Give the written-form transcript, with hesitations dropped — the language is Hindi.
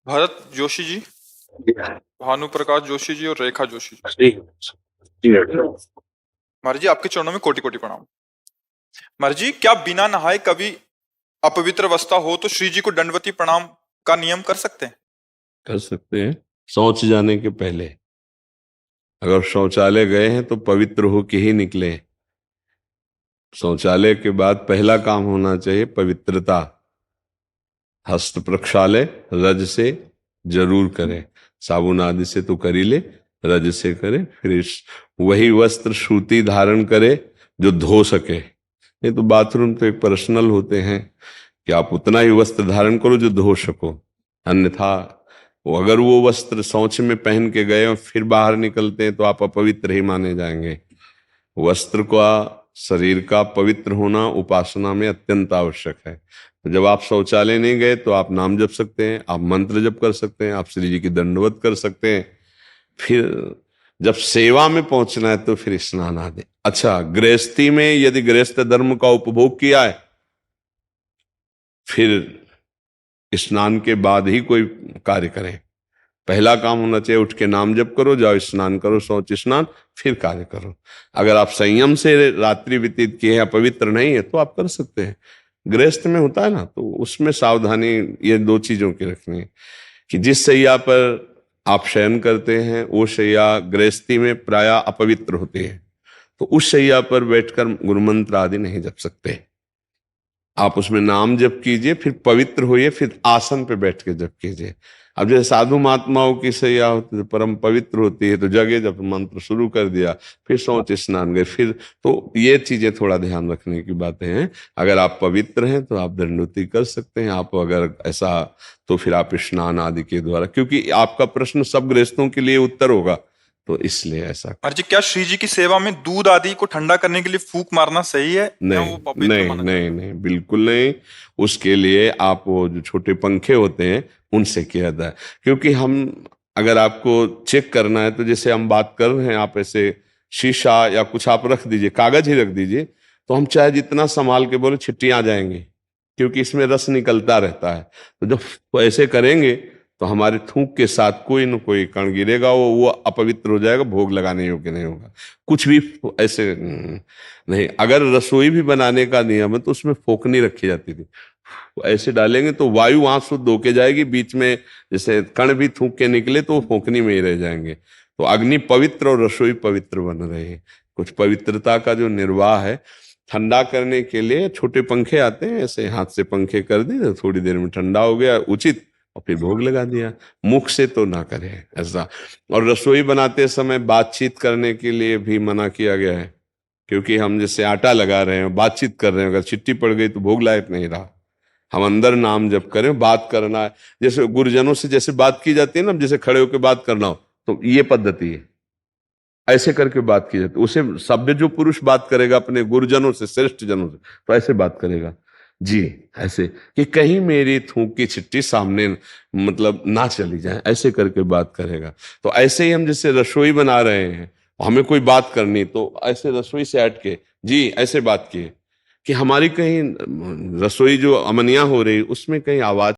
भरत जोशी जी, भानु प्रकाश जोशी जी और रेखा जोशी जी। जी। महाराज जी, आपके चरणों में कोटि कोटि प्रणाम। महाराज जी, क्या बिना नहाए कभी अपवित्र अवस्था हो तो श्री जी को दंडवती प्रणाम का नियम कर सकते हैं? कर सकते हैं। शौच जाने के पहले अगर शौचालय गए हैं तो पवित्र होके ही निकले। शौचालय के बाद पहला काम होना चाहिए पवित्रता। हस्त प्रक्षालय रज से जरूर करें। साबुन आदि से तो कर ही ले, रज से करें। फिर वही वस्त्र सूती धारण करे जो धो सके। नहीं तो बाथरूम तो एक पर्सनल होते हैं कि आप उतना ही वस्त्र धारण करो जो धो सको। अन्यथा अगर वो वस्त्र शौच में पहन के गए और फिर बाहर निकलते हैं तो आप अपवित्र ही माने जाएंगे। वस्त्र का, शरीर का पवित्र होना उपासना में अत्यंत आवश्यक है। तो जब आप शौचालय नहीं गए तो आप नाम जप सकते हैं, आप मंत्र जप कर सकते हैं, आप श्री जी की दंडवत कर सकते हैं। फिर जब सेवा में पहुंचना है तो फिर स्नान आदि। अच्छा, गृहस्थी में यदि गृहस्थ धर्म का उपभोग किया है फिर स्नान के बाद ही कोई कार्य करें। पहला काम होना चाहिए उठ के नाम जप करो, जाओ स्नान करो, शौच स्नान, फिर कार्य करो। अगर आप संयम से रात्रि व्यतीत किए हैं, पवित्र नहीं है, तो आप कर सकते हैं। गृहस्थ में होता है ना, तो उसमें सावधानी ये दो चीजों की रखनी है कि जिस शैया पर आप शयन करते हैं वो शैया गृहस्थी में प्राय अपवित्र होती है, तो उस शैया पर बैठकर गुरुमंत्र आदि नहीं जप सकते। आप उसमें नाम जप कीजिए, फिर पवित्र होइए, फिर आसन पे बैठ के जप कीजिए। अब जैसे साधु महात्माओं की सैया होती है, परम पवित्र होती है, तो जगह जब मंत्र शुरू कर दिया, फिर शौच स्नान गए, फिर तो ये चीजें थोड़ा ध्यान रखने की बातें हैं। अगर आप पवित्र हैं तो आप दंडवती कर सकते हैं। आप अगर ऐसा तो फिर आप स्नान आदि के द्वारा, क्योंकि आपका प्रश्न सब गृहस्थों के लिए उत्तर होगा, तो इसलिए ऐसा। महाराज जी, क्या श्री जी की सेवा में दूध आदि को ठंडा करने के लिए फूंक मारना सही है या नहीं वो पवित्र नहीं माना नहीं जाता है? नहीं, बिल्कुल नहीं। उसके लिए आप वो जो छोटे पंखे होते हैं उनसे किया जाता है। क्योंकि हम अगर आपको चेक करना है तो जैसे हम बात कर रहे हैं, आप ऐसे शीशा या कुछ आप रख दीजिए, कागज ही रख दीजिए, तो हम चाहे जितना संभाल के बोले छिट्टियां आ जाएंगी, क्योंकि इसमें रस निकलता रहता है। तो जब ऐसे करेंगे तो हमारे थूक के साथ कोई न कोई कण गिरेगा, वो अपवित्र हो जाएगा, भोग लगाने योग्य नहीं होगा। कुछ भी ऐसे नहीं। अगर रसोई भी बनाने का नियम है तो उसमें फोकनी रखी जाती थी, ऐसे डालेंगे तो वायु वहां शुद्ध होके जाएगी, बीच में जैसे कण भी थूक के निकले तो वो फोकनी में ही रह जाएंगे। तो अग्नि पवित्र और रसोई पवित्र बन रही है। कुछ पवित्रता का जो निर्वाह है, ठंडा करने के लिए छोटे पंखे आते हैं, ऐसे हाथ से पंखे कर दिए, थोड़ी देर में ठंडा हो गया उचित, और फिर भोग लगा दिया। मुख से तो ना करें ऐसा। और रसोई बनाते समय बातचीत करने के लिए भी मना किया गया है, क्योंकि हम जैसे आटा लगा रहे हैं, बातचीत कर रहे हैं, अगर चिट्टी पड़ गई तो भोग लायक नहीं रहा। हम अंदर नाम जप करें, बात करना है, जैसे गुरुजनों से जैसे बात की जाती है ना, जैसे खड़े होकर बात करना हो, तो ये पद्धति है, ऐसे करके बात की जाती है। उसे सभ्य जो पुरुष बात करेगा अपने गुरुजनों से, श्रेष्ठ जनों से, तो ऐसे बात करेगा जी, ऐसे कि कहीं मेरी थूक की छिट्टी सामने मतलब ना चली जाए, ऐसे करके बात करेगा। तो ऐसे ही हम जैसे रसोई बना रहे हैं, हमें कोई बात करनी, तो ऐसे रसोई से हट के जी ऐसे बात किए कि हमारी कहीं रसोई जो अमनिया हो रही उसमें कहीं आवाज